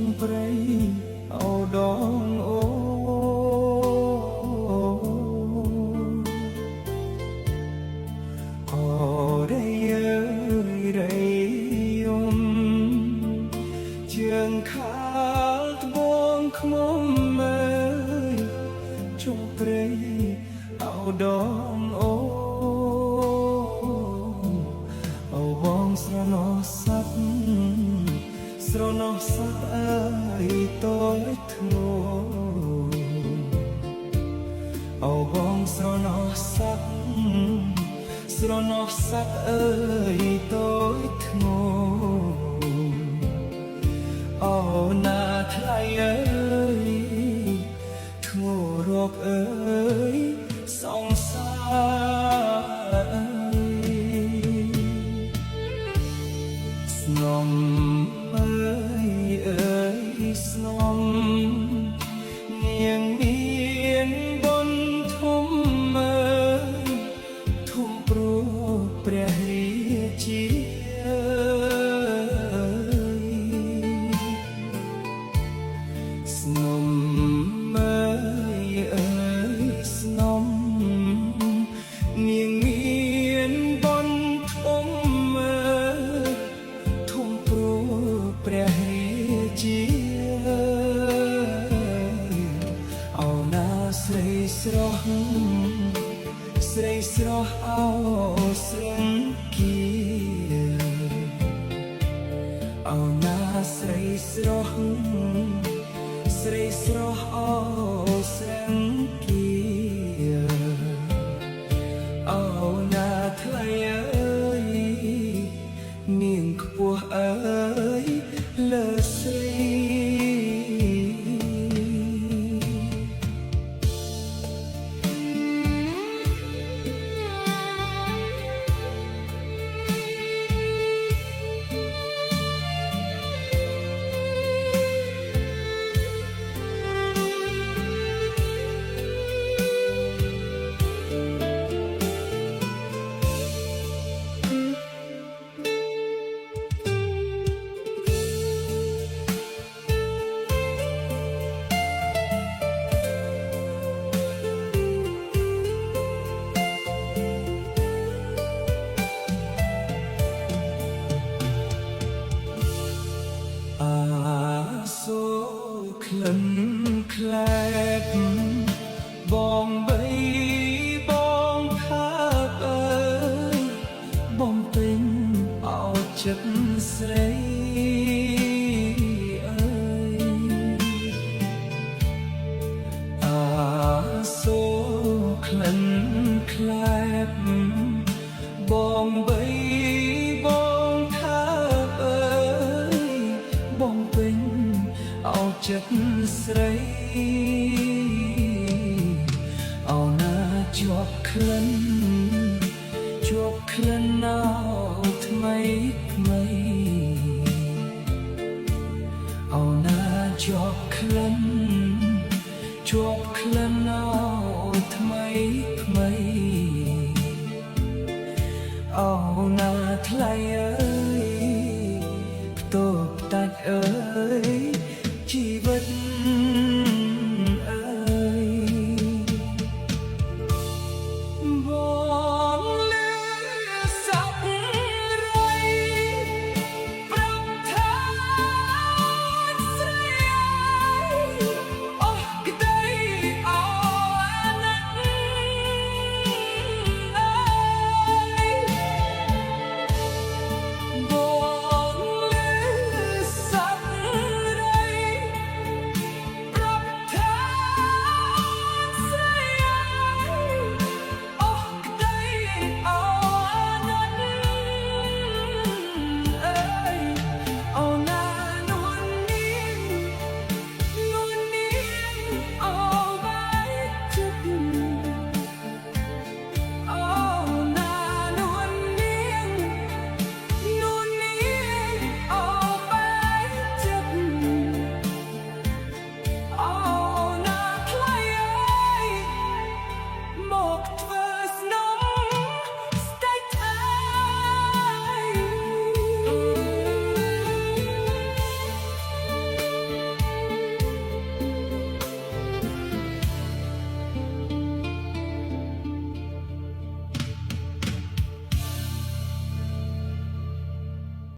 ងព្រៃអោដងអូអូរៃរៃយំជើងខាលត្បូងខ្មុំមើលជុំព្រៃអោដងអូអូបងស្រណោះសັດស្រណោះសត្វអើយតូចធ្នូអូបងស្រណោះសត្វស្រណោះសត្វអើយតូចធ្នូអូណាថ្លៃអើយធ្ងន់រកអើយសងសារស្នំអើយស្នំនាងមានបុណ្យធំអើយធំព្រោះព្រះរាជាស្នំអើយស្នំនាងមានបុណ្យធំអើយធំព្រោះព្រះរាជាអូណាស្រីស្រស់ស្រីស្រស់អោស្រងគៀអូណាស្រីស្រស់ស្រីស្រស់អោស្រងគៀអូណាថ្លៃអើយនាងខ្ពស់អើយលើស្រីសូក្លិនក្លែបបងបីបងថាអើយបងពេញអោចិត្តស្រីអើយសូក្លិនក្លែបបងបីបងថាអើយបងពេញអោចិត្តស្រីអូណាជាប់ក្លិនជាប់ក្លិនអោថ្មីថ្មីអូណាជាប់ក្លិនជាប់ក្លិនអោថ្មីថ្មីអូណាថ្លៃអើយផ្ទប់តាច់អើយជីវិតអើយបងលឺសប្បុរសប្រាប់ថាស្រីអើយអស់ក្តីអណាត់អើយបងលឺសប្បុរមកធ្វើ